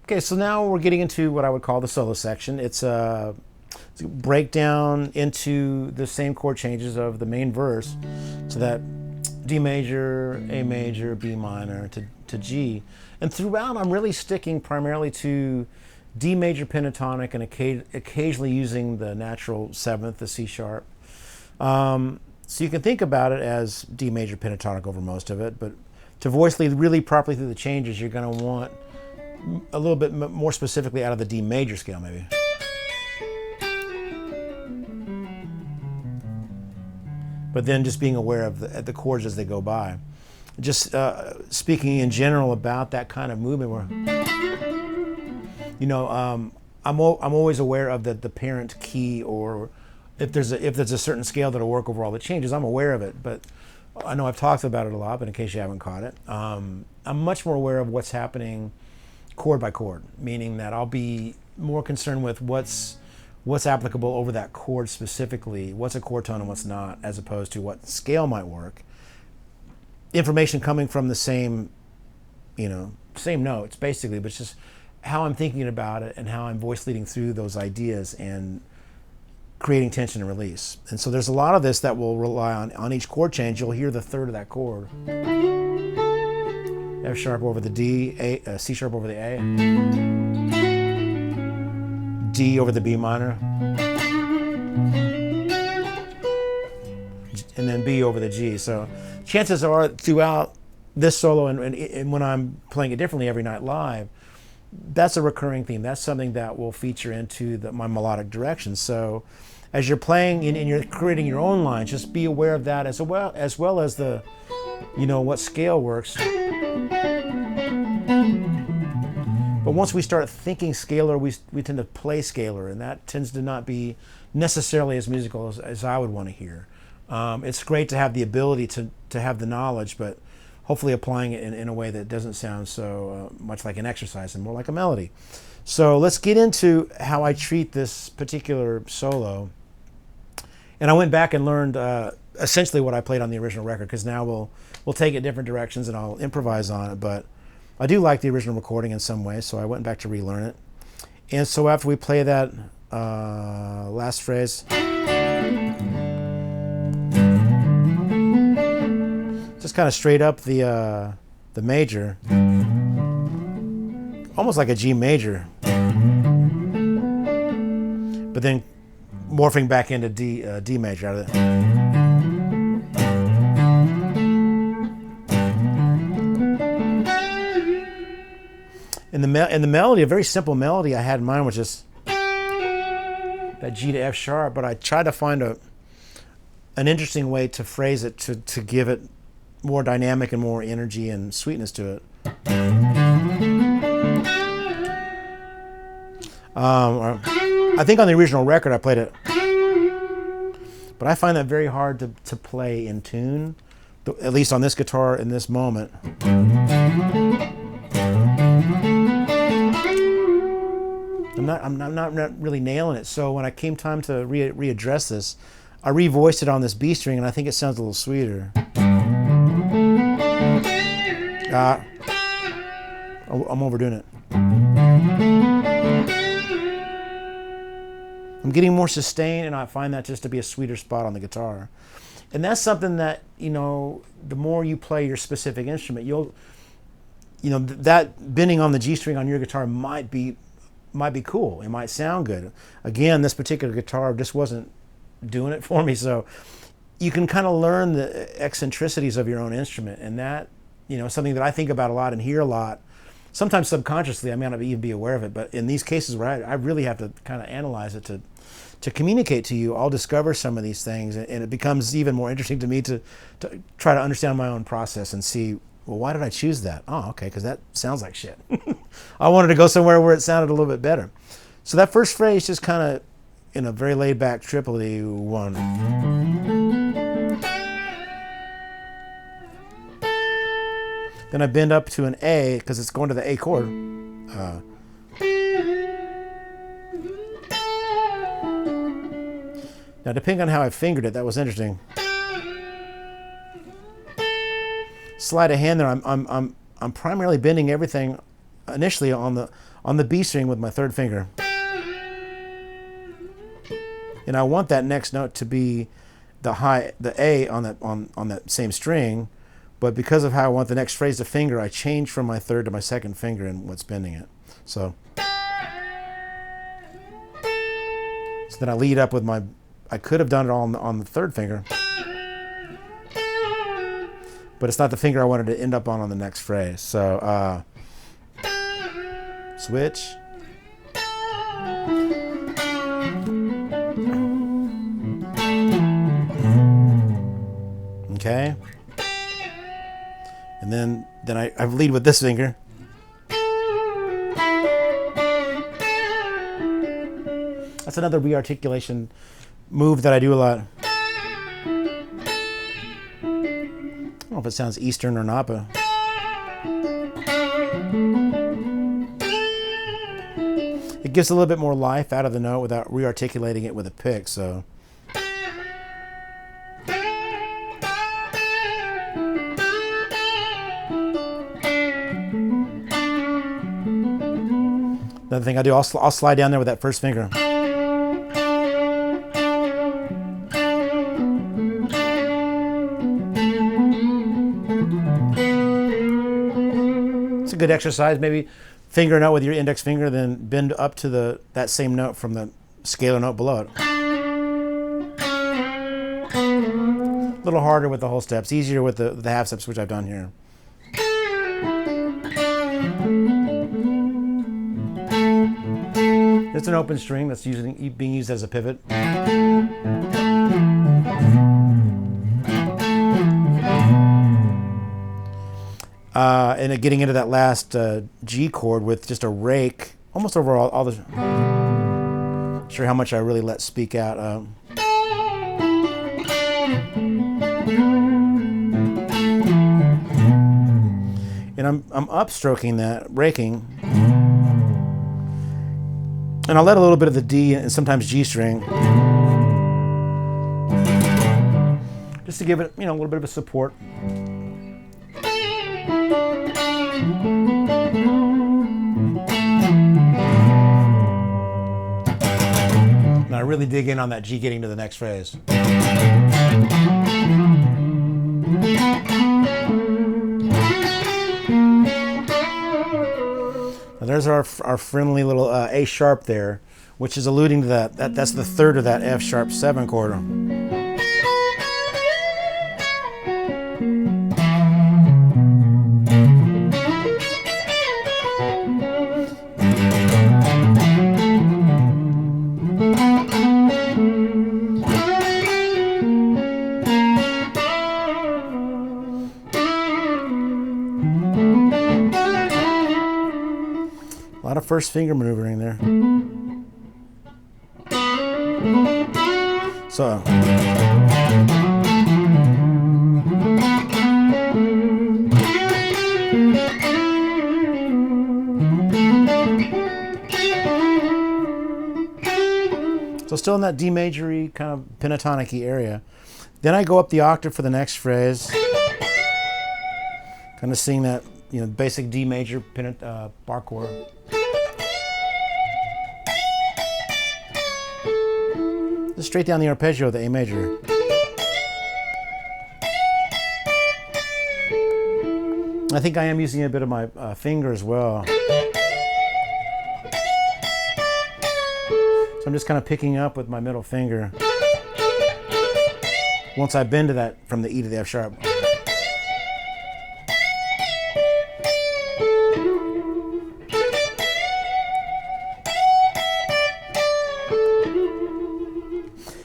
Okay, so now we're getting into what I would call the solo section. It's a breakdown into the same chord changes of the main verse, so that D major, A major, B minor to G. And throughout, I'm really sticking primarily to D major pentatonic and occasionally using the natural seventh, the C sharp. So you can think about it as D major pentatonic over most of it, but to voice lead really properly through the changes, you're going to want a little bit more specifically out of the D major scale, maybe. But then just being aware of the chords as they go by. Just speaking in general about that kind of movement where, I'm always aware of the parent key, or if there's a certain scale that'll work over all the changes, I'm aware of it. But I know I've talked about it a lot, but in case you haven't caught it, I'm much more aware of what's happening chord by chord, meaning that I'll be more concerned with what's applicable over that chord specifically, what's a chord tone and what's not, as opposed to what scale might work. Information coming from the same notes basically, but it's just how I'm thinking about it and how I'm voice leading through those ideas and creating tension and release. And so there's a lot of this that will rely on each chord change. You'll hear the third of that chord. F sharp over the D, C sharp over the A, D over the B minor, and then B over the G. So chances are throughout this solo and when I'm playing it differently every night live, that's a recurring theme. That's something that will feature into my melodic direction. So as you're playing and you're creating your own lines, just be aware of that as well as the, what scale works. But once we start thinking scalar, we tend to play scalar, and that tends to not be necessarily as musical as I would want to hear. It's great to have the ability to have the knowledge, but hopefully applying it in a way that doesn't sound so much like an exercise and more like a melody. So let's get into how I treat this particular solo. And I went back and learned essentially what I played on the original record, because now we'll take it different directions and I'll improvise on it. But I do like the original recording in some ways, so I went back to relearn it. And so after we play that last phrase, just kind of straight up the major, almost like a G major, but then morphing back into D major out of it. And the melody, a very simple melody I had in mind was just that G to F sharp, but I tried to find an interesting way to phrase it to give it more dynamic and more energy and sweetness to it. I think on the original record I played it, but I find that very hard to play in tune, at least on this guitar in this moment. I'm not really nailing it. So when I came time to readdress this, I revoiced it on this B string, and I think it sounds a little sweeter. I'm overdoing it. I'm getting more sustain, and I find that just to be a sweeter spot on the guitar. And that's something that, the more you play your specific instrument, that bending on the G string on your guitar might be cool. It might sound good. Again, this particular guitar just wasn't doing it for me. So you can kind of learn the eccentricities of your own instrument, and that, something that I think about a lot and hear a lot. Sometimes subconsciously, I may not even be aware of it, but in these cases where I really have to kind of analyze it to communicate to you, I'll discover some of these things, and it becomes even more interesting to me to try to understand my own process and see, well, why did I choose that? Oh, okay, because that sounds like shit. I wanted to go somewhere where it sounded a little bit better. So that first phrase just kind of, in a very laid-back triply one. Then I bend up to an A, because it's going to the A chord. Now, depending on how I fingered it, that was interesting. Sleight of hand there. I'm primarily bending everything initially on on the B string with my third finger. And I want that next note to be the A on that same string, but because of how I want the next phrase to finger, I change from my third to my second finger in what's bending it. So then I lead up with my, I could have done it all on the third finger, but it's not the finger I wanted to end up on the next phrase. So switch. Okay. And then I lead with this finger. That's another rearticulation move that I do a lot. I don't know if it sounds Eastern or not, but it gives a little bit more life out of the note without rearticulating it with a pick. So another thing I do, I'll slide down there with that first finger. It's a good exercise. Maybe finger a note with your index finger, then bend up to that same note from the scalar note below it. A little harder with the whole steps, easier with the half steps, which I've done here. It's an open string that's being used as a pivot. And getting into that last G chord with just a rake, almost over all the. Not sure how much I really let speak out. And I'm upstroking that, raking. And I'll let a little bit of the D and sometimes G string, just to give it, a little bit of a support. And I really dig in on that G getting to the next phrase. Now there's our friendly little A sharp there, which is alluding to that's the third of that F sharp 7 chord. A lot of first finger maneuvering there. So. So still in that D major-y kind of pentatonic-y area. Then I go up the octave for the next phrase. Kind of sing that, basic D major bar chord. Just straight down the arpeggio of the A major. I think I am using a bit of my finger as well. So I'm just kind of picking up with my middle finger. Once I bend to that from the E to the F sharp.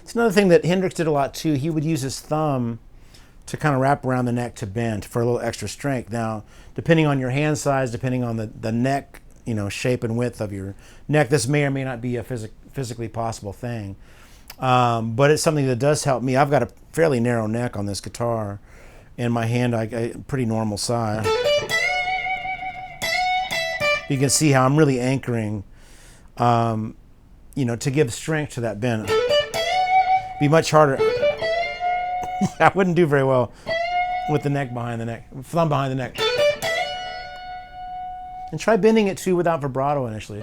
It's another thing that Hendrix did a lot too. He would use his thumb to kind of wrap around the neck to bend for a little extra strength. Now, depending on your hand size, depending on the neck, shape and width of your neck, this may or may not be a physically possible thing. But it's something that does help me. I've got a fairly narrow neck on this guitar, and my hand, I pretty normal size. You can see how I'm really anchoring, to give strength to that bend. Be much harder. I wouldn't do very well with the neck behind the neck, thumb behind the neck. And try bending it too without vibrato initially.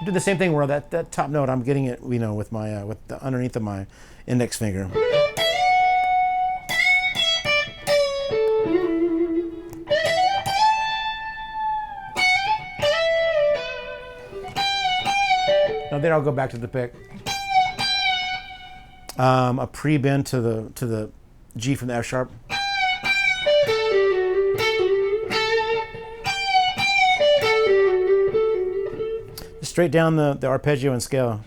Do the same thing where that top note, I'm getting it, you know, with my with the underneath of my index finger. Now then I'll go back to the pick. A pre-bend to the G from the F sharp. Straight down the arpeggio and scale.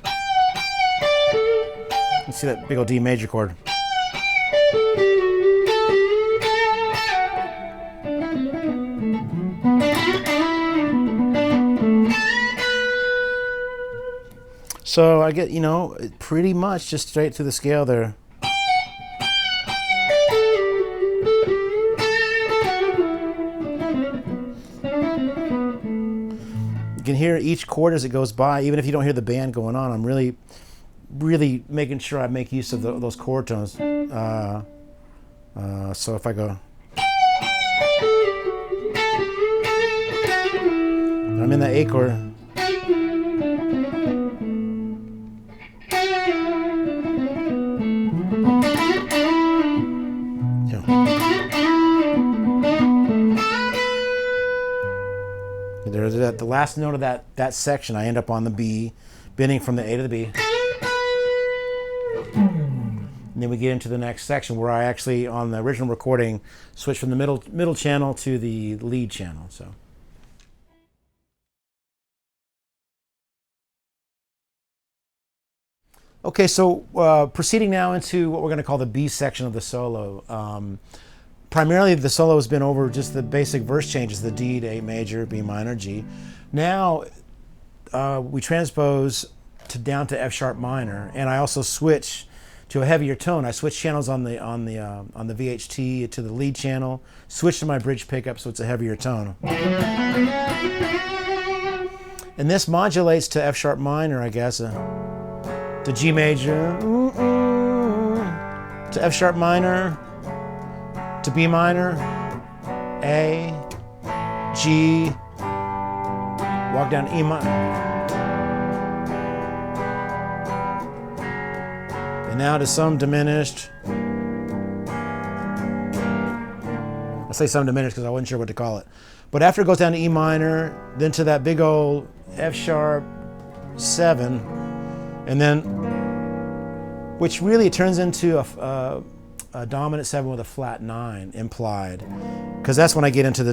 You see that big old D major chord. So I get, you know, pretty much just straight through the scale there. You can hear each chord as it goes by, even if you don't hear the band going on. I'm really making sure I make use of those chord tones. So if I go, I'm in the A chord. The last note of that section, I end up on the B, bending from the A to the B. And then we get into the next section where I actually, on the original recording, switch from the middle channel to the lead channel. So. Okay, so proceeding now into what we're going to call the B section of the solo. Primarily, the solo has been over just the basic verse changes, the D to A major, B minor, G. Now, we transpose down to F sharp minor, and I also switch to a heavier tone. I switch channels on the VHT to the lead channel, switch to my bridge pickup so it's a heavier tone. And this modulates to F sharp minor, I guess, to G major, to F sharp minor, to B minor, A, G, walk down E minor. And now to some diminished. I say some diminished because I wasn't sure what to call it. But after it goes down to E minor, then to that big old F sharp 7, and then, which really turns into a dominant 7 with a flat 9 implied, because that's when I get into the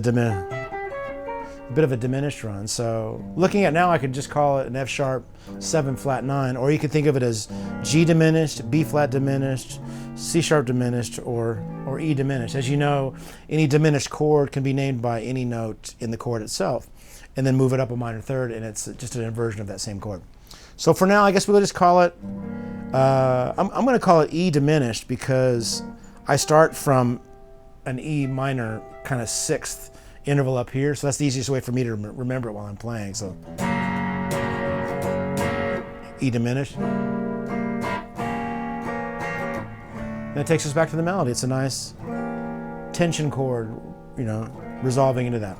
a bit of a diminished run. So looking at now, I could just call it an F sharp 7 flat 9, or you could think of it as G diminished, B flat diminished, C sharp diminished, or E diminished. As you know, any diminished chord can be named by any note in the chord itself, and then move it up a minor third, and it's just an inversion of that same chord. So for now, I guess we'll just call it, I'm going to call it E diminished because I start from an E minor kind of 6th interval up here. So that's the easiest way for me to remember it while I'm playing. So E diminished. And it takes us back to the melody. It's a nice tension chord, you know, resolving into that.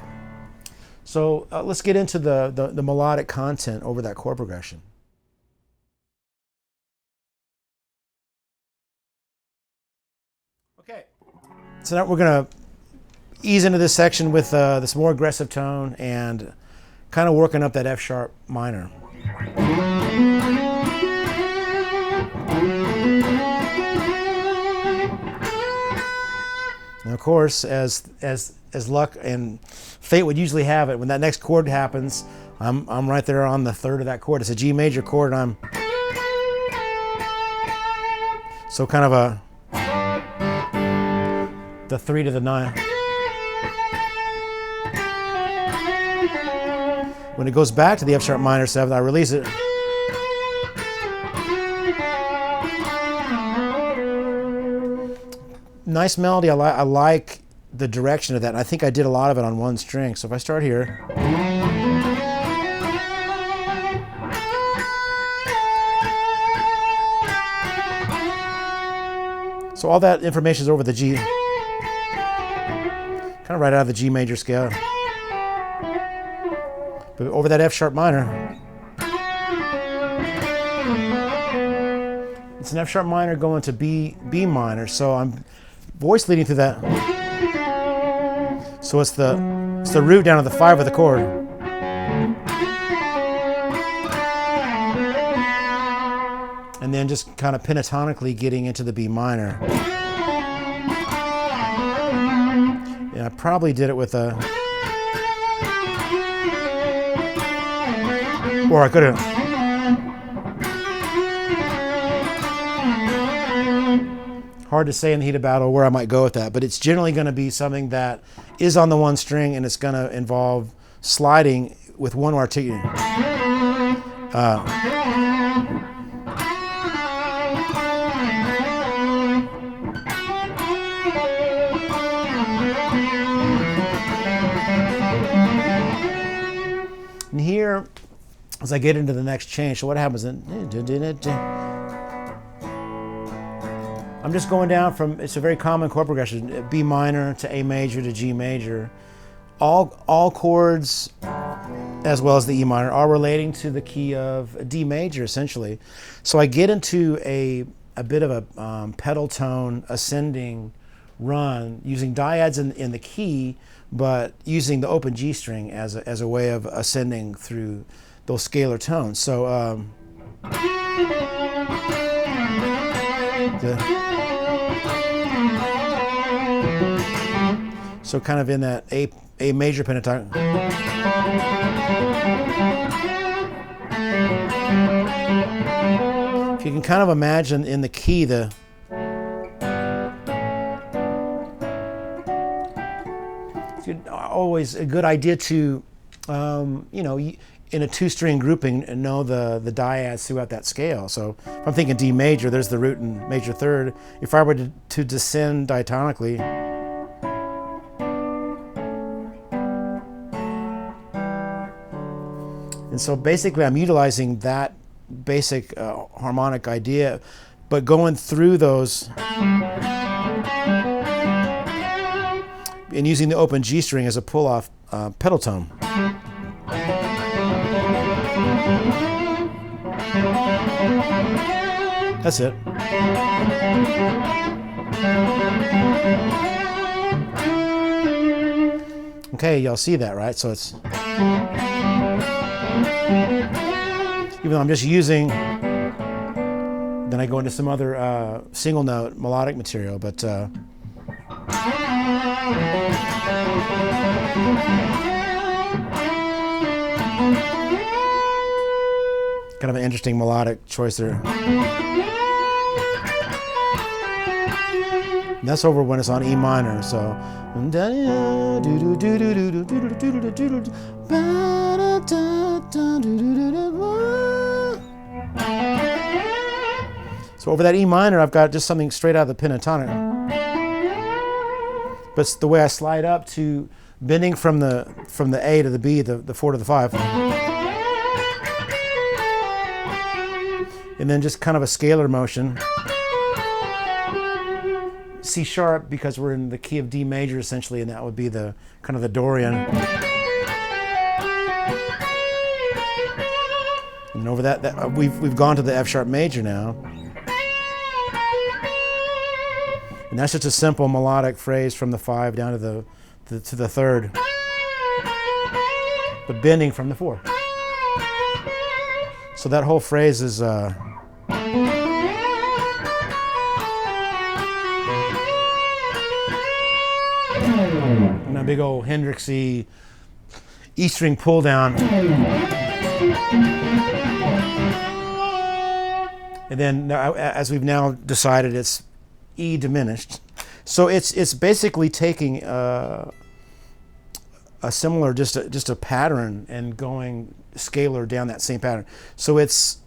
So let's get into the melodic content over that chord progression. Okay, so now we're going to ease into this section with this more aggressive tone and kind of working up that F sharp minor. And of course, as luck and fate would usually have it, when that next chord happens, I'm right there on the third of that chord. It's a G major chord, and I'm so kind of the 3 to the 9. When it goes back to the F sharp minor 7, I release it. Nice melody. I like the direction of that. I think I did a lot of it on one string. So if I start here, So all that information is over the G, kind of right out of the G major scale. But over that F sharp minor, it's an F sharp minor going to B minor. So I'm voice leading through that. So it's the root down to the 5 of the chord. And then just kind of pentatonically getting into the B minor. And I probably did it with a, or I could have, hard to say in the heat of battle where I might go with that, but it's generally going to be something that is on the one string, and it's going to involve sliding with one articulation. And here, as I get into the next change, so what happens then? I'm just going down from, it's a very common chord progression, B minor to A major to G major. All chords, as well as the E minor, are relating to the key of D major, essentially. So I get into a bit of a pedal tone ascending run using dyads in the key, but using the open G string as a way of ascending through those scalar tones. So so kind of in that A major pentatonic. If you can kind of imagine in the key it's always a good idea to in a 2-string grouping and know the dyads throughout that scale. So if I'm thinking D major, there's the root and major third. If I were to descend diatonically, and so basically I'm utilizing that basic harmonic idea, but going through those and using the open G string as a pull-off pedal tone. That's it. Okay, y'all see that, right? So it's, even though I'm just using, then I go into some other single note melodic material, but kind of an interesting melodic choice there. And that's over when it's on E minor, so. So over that E minor, I've got just something straight out of the pentatonic. But it's the way I slide up to bending from the A to the B, the 4 to the 5. And then just kind of a scalar motion. C sharp, because we're in the key of D major essentially, and that would be the kind of the Dorian. And over that we've gone to the F sharp major now. And that's just a simple melodic phrase from the 5 down to the third, but bending from the 4. So that whole phrase is and a big old Hendrixy E string pull down. And then as we've now decided, it's E diminished. So it's basically taking a similar, just a pattern and going scalar down that same pattern. So that's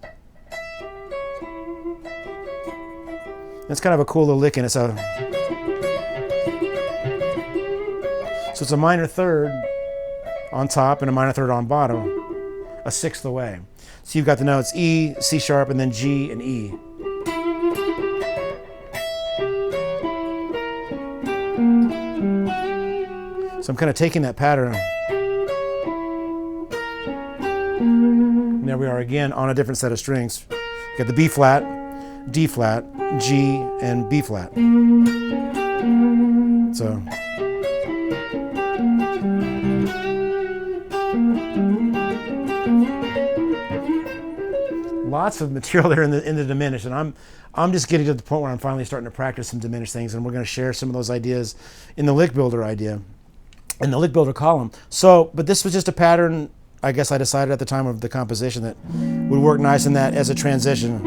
kind of a cool little lick, and it's a minor third on top and a minor third on bottom, a sixth away. So you've got the notes E, C sharp, and then G and E. So I'm kind of taking that pattern. And there we are again on a different set of strings. Got the B flat, D flat, G, and B flat. So. Lots of material there in the diminished, and I'm just getting to the point where I'm finally starting to practice some diminished things, and we're going to share some of those ideas in the lick builder idea, in the lick builder column. So, but this was just a pattern. I guess I decided at the time of the composition that would work nice in that as a transition.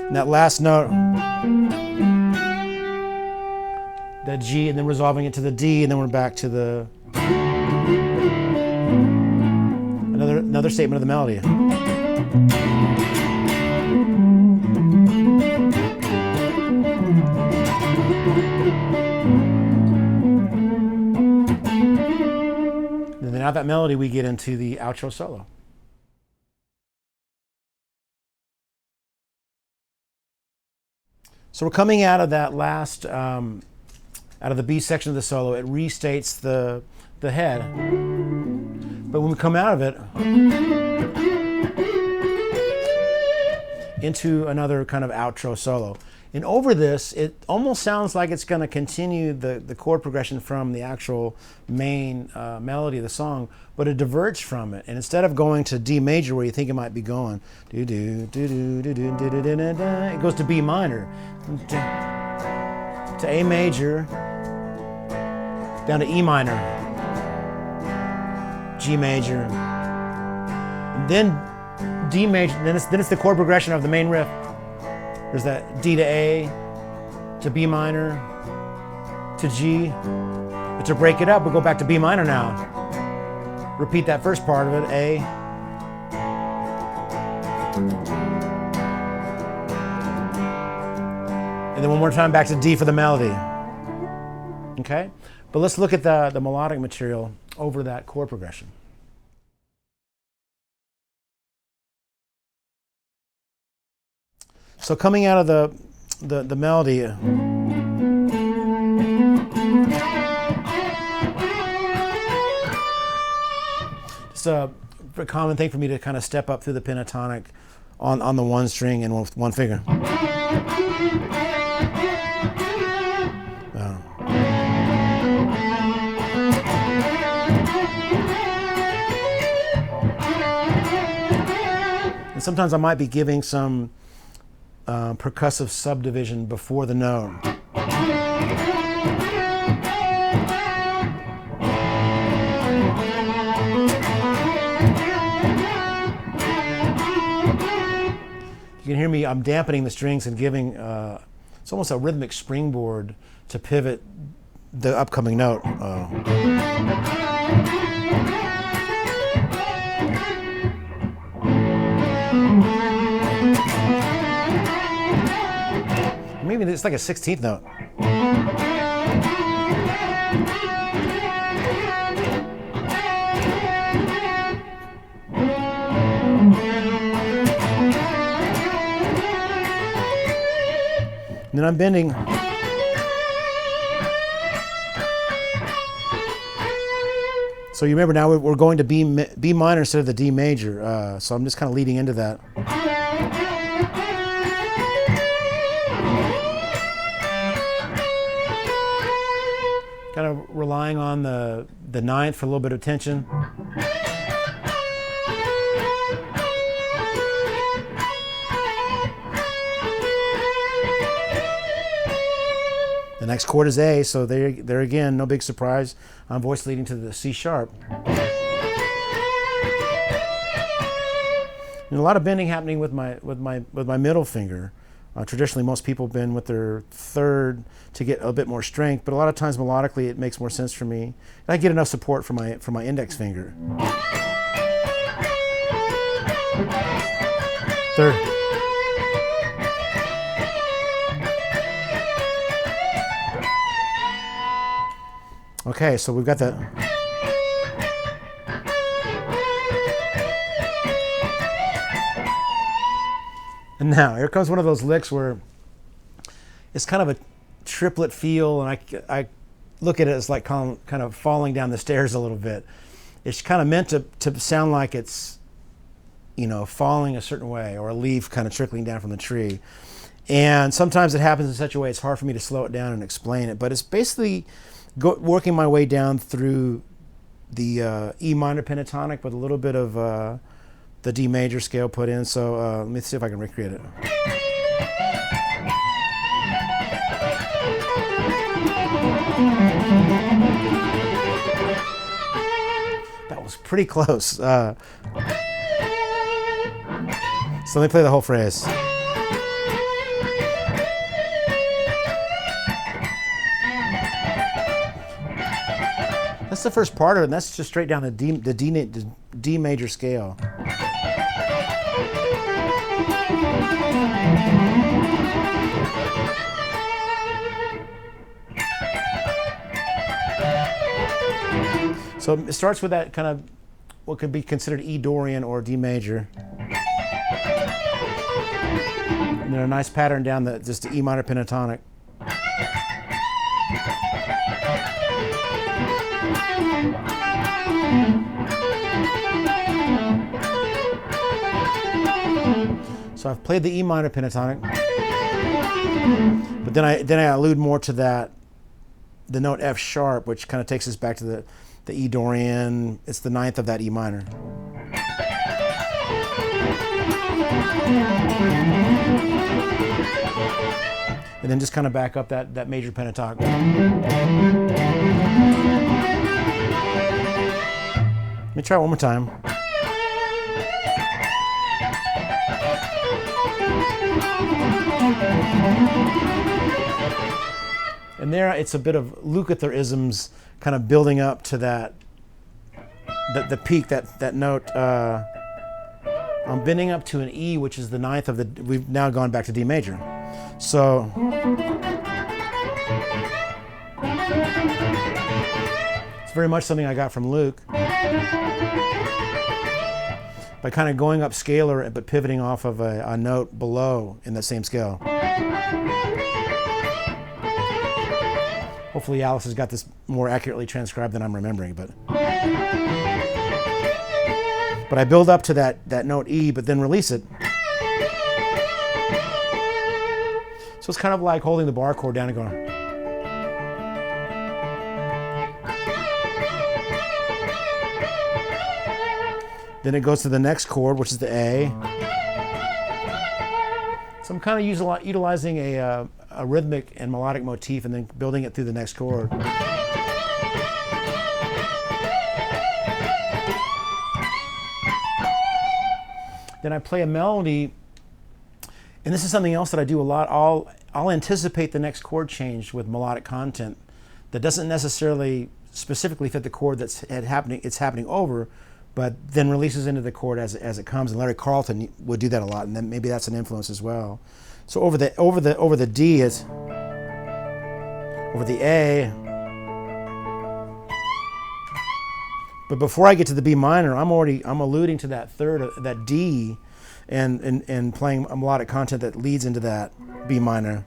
And that last note, that G, and then resolving it to the D, and then we're back to the another statement of the melody. And then out of that melody, we get into the outro solo. So we're coming out of that last, out of the B section of the solo. It restates the head. But when we come out of it into another kind of outro solo. And over this, it almost sounds like it's going to continue the chord progression from the actual main melody of the song, but it diverts from it. And instead of going to D major where you think it might be going, it goes to B minor, to A major, down to E minor, G major, and then D major, then it's the chord progression of the main riff. There's that D to A, to B minor, to G. But to break it up, we'll go back to B minor now. Repeat that first part of it, A. And then one more time back to D for the melody. Okay? But let's look at the melodic material over that chord progression. So coming out of the melody, just a common thing for me to kind of step up through the pentatonic on the one string and with one finger. And sometimes I might be giving some percussive subdivision before the note. You can hear me, I'm dampening the strings and giving, it's almost a rhythmic springboard to pivot the upcoming note. Maybe it's like a 16th note. And then I'm bending. So you remember now we're going to B minor instead of the D major. So I'm just kind of leading into that. Kind of relying on the ninth for a little bit of tension. The next chord is A, so there again, no big surprise. Voice leading to the C sharp. And a lot of bending happening with my middle finger. Traditionally, most people bend with their third to get a bit more strength, but a lot of times melodically, it makes more sense for me. And I get enough support from my index finger. Third. Okay, so we've got that. And now, here comes one of those licks where it's kind of a triplet feel, and I look at it as like kind of falling down the stairs a little bit. It's kind of meant to sound like it's, falling a certain way, or a leaf kind of trickling down from the tree. And sometimes it happens in such a way it's hard for me to slow it down and explain it. But it's basically working my way down through the E minor pentatonic with a little bit of the D major scale put in. So let me see if I can recreate it. That was pretty close. So let me play the whole phrase. That's the first part of it, and that's just straight down the D major scale. So it starts with that kind of what could be considered E Dorian or D major. And then a nice pattern down just the E minor pentatonic. So I've played the E minor pentatonic, but then I allude more to the note F sharp, which kind of takes us back to the E Dorian. It's the ninth of that E minor. And then just kind of back up that major pentatonic. Let me try it one more time. And there it's a bit of Lukather-isms kind of building up to the peak, that note. I'm bending up to an E, which is the ninth of we've now gone back to D major. So it's very much something I got from Luke. By kind of going up scalar, but pivoting off of a note below in that same scale. Hopefully Alice has got this more accurately transcribed than I'm remembering, but I build up to that note E, but then release it. So it's kind of like holding the bar chord down and going. Then it goes to the next chord, which is the A. So I'm kind of utilizing a rhythmic and melodic motif and then building it through the next chord. Then I play a melody, and this is something else that I do a lot. I'll anticipate the next chord change with melodic content that doesn't necessarily specifically fit the chord it's happening over, but then releases into the chord as it comes. And Larry Carlton would do that a lot, and then maybe that's an influence as well. So over the D is over the A. But before I get to the B minor, I'm alluding to that third, that D, and playing a melodic content that leads into that B minor.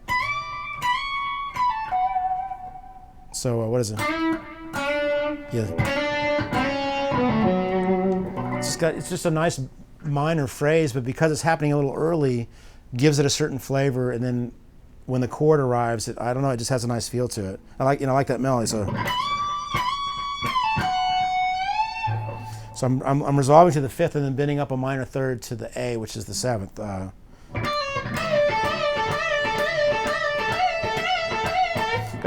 So what is it? Yeah. It's just a nice minor phrase, but because it's happening a little early, gives it a certain flavor, and then when the chord arrives, I don't know, it just has a nice feel to it. I like that melody. So I'm resolving to the fifth and then bending up a minor third to the A, which is the seventh. I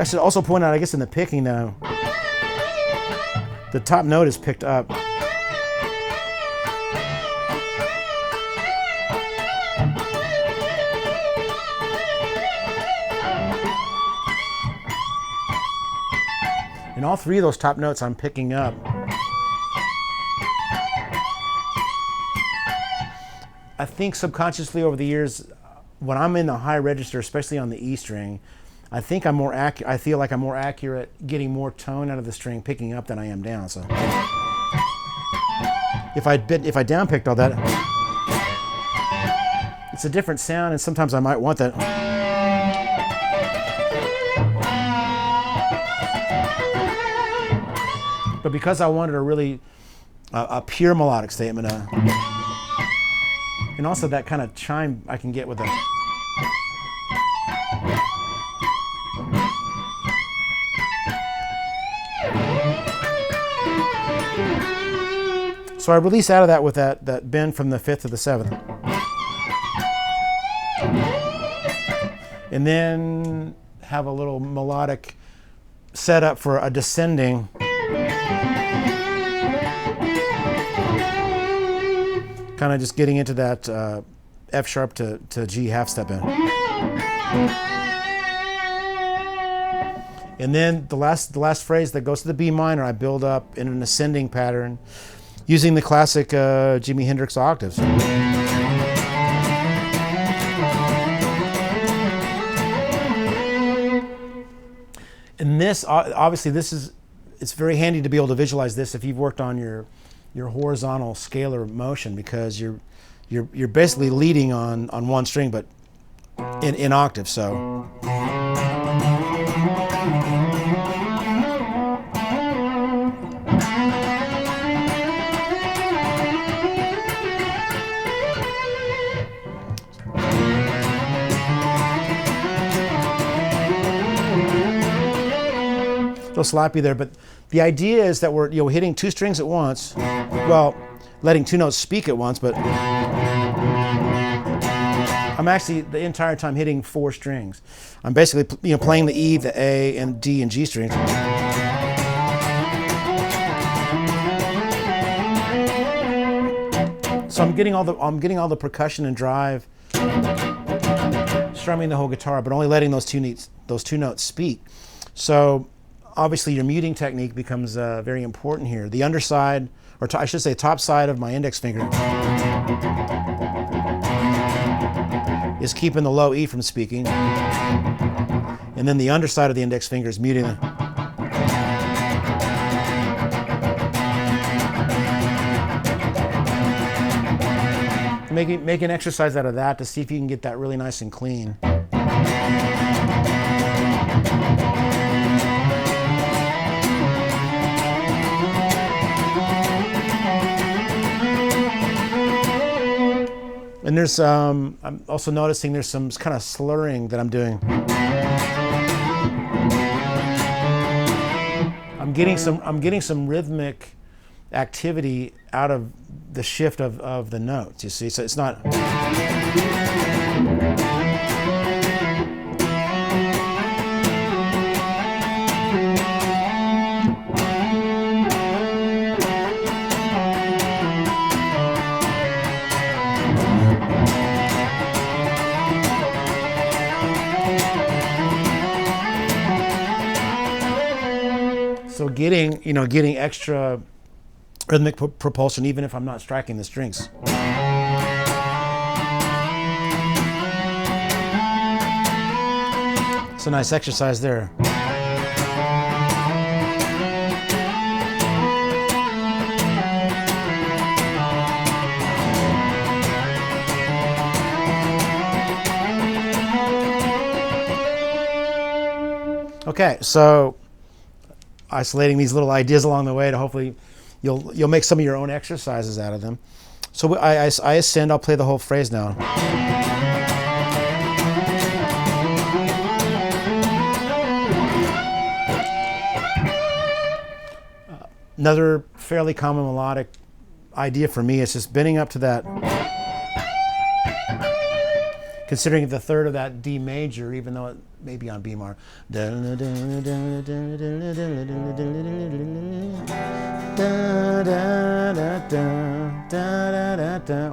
should also point out, I guess in the picking now, the top note is picked up. And all three of those top notes I'm picking up. I think subconsciously over the years, when I'm in the high register, especially on the E string, I think I'm more accurate. I feel like I'm more accurate getting more tone out of the string picking up than I am down. So if I downpicked all that, it's a different sound, and sometimes I might want that. But because I wanted a really a pure melodic statement, and also that kind of chime I can get with a. So I release out of that with that bend from the 5th to the 7th. And then have a little melodic setup for a descending. Kind of just getting into that F sharp to G half step in. And then the last phrase that goes to the B minor, I build up in an ascending pattern using the classic Jimi Hendrix octaves. And this, obviously, it's very handy to be able to visualize this if you've worked on your horizontal scalar motion, because you're basically leading on one string, but in octave. So. A little sloppy there, but the idea is that we're hitting two strings at once. Well, letting two notes speak at once, but I'm actually the entire time hitting four strings. I'm basically playing the E, the A, and D and G strings. So I'm getting all the percussion and drive, strumming the whole guitar, but only letting those two notes speak. So obviously your muting technique becomes very important here. The underside, or I should say top side of my index finger is keeping the low E from speaking. And then the underside of the index finger is muting it. Make an exercise out of that to see if you can get that really nice and clean. And there's I'm also noticing there's some kind of slurring that I'm doing. I'm getting some rhythmic activity out of the shift of the notes, you see. So it's not. So getting extra rhythmic propulsion even if I'm not striking the strings. It's a nice exercise there. Okay, so isolating these little ideas along the way to hopefully you'll make some of your own exercises out of them. So I ascend. I'll play the whole phrase now. Another fairly common melodic idea for me is just bending up to that, considering the third of that D major, even though it may be on B minor. Well,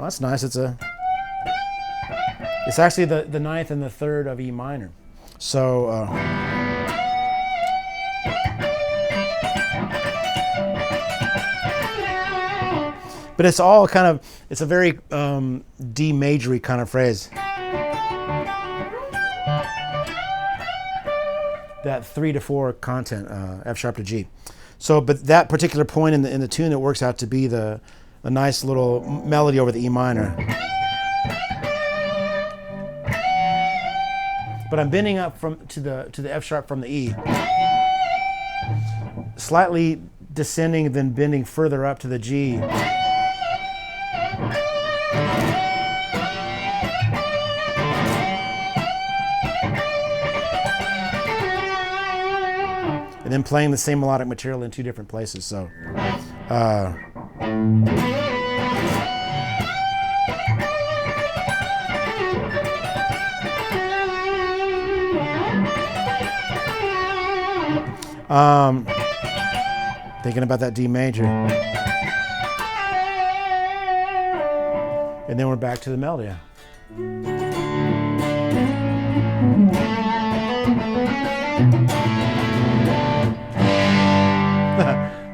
that's nice. It's actually the ninth and the third of E minor. So but it's all kind of, it's a very D majory kind of phrase. That 3 to 4 content, F sharp to G. So, but that particular point in the tune, it works out to be a nice little melody over the E minor. But I'm bending up to the F sharp from the E, slightly descending, then bending further up to the G. And then playing the same melodic material in two different places. So, thinking about that D major. And then we're back to the melody.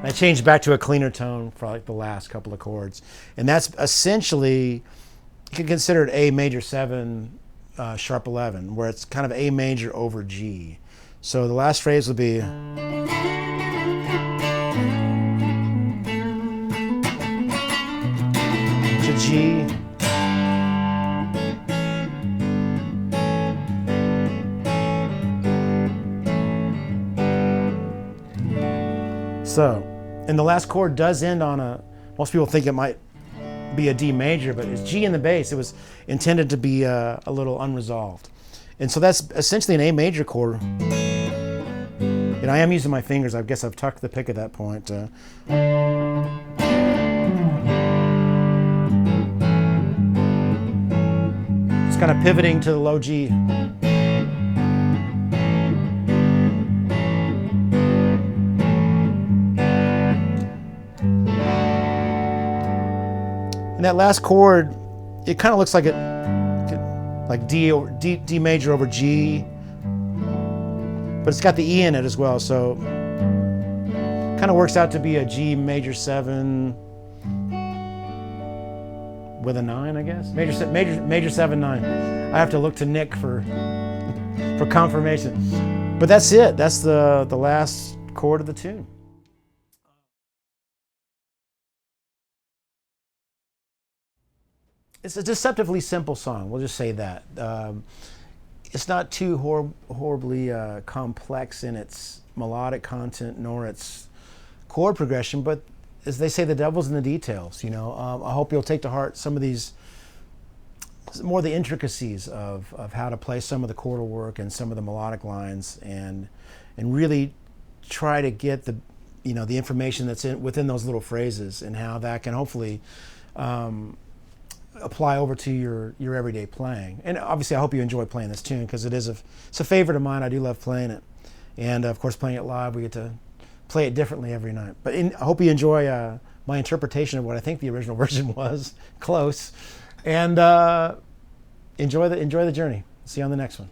I changed back to a cleaner tone for like the last couple of chords. And that's essentially, you can consider it A major 7, sharp 11, where it's kind of A major over G. So the last phrase will be to G. So, and the last chord does end on a, most people think it might be a D major, but it's G in the bass. It was intended to be a little unresolved. And so that's essentially an A major chord. And I am using my fingers. I guess I've tucked the pick at that point. Just kind of pivoting to the low G. And that last chord, it kind of looks like D major over G, but it's got the E in it as well, so kind of works out to be a G major 7 with a 9, I guess. Major 7 9. I have to look to Nick for confirmation. But that's it. That's the last chord of the tune. It's a deceptively simple song. We'll just say that. It's not too horribly complex in its melodic content nor its chord progression, but as they say, the devil's in the details. You know, I hope you'll take to heart some of these, more the intricacies of how to play some of the chordal work and some of the melodic lines, and really try to get the information that's within those little phrases, and how that can hopefully apply over to your everyday playing. And obviously I hope you enjoy playing this tune, because it's a favorite of mine. I do love playing it, and of course playing it live, we get to play it differently every night. But I hope you enjoy my interpretation of what I think the original version was. Close. And enjoy the journey. See you on the next one.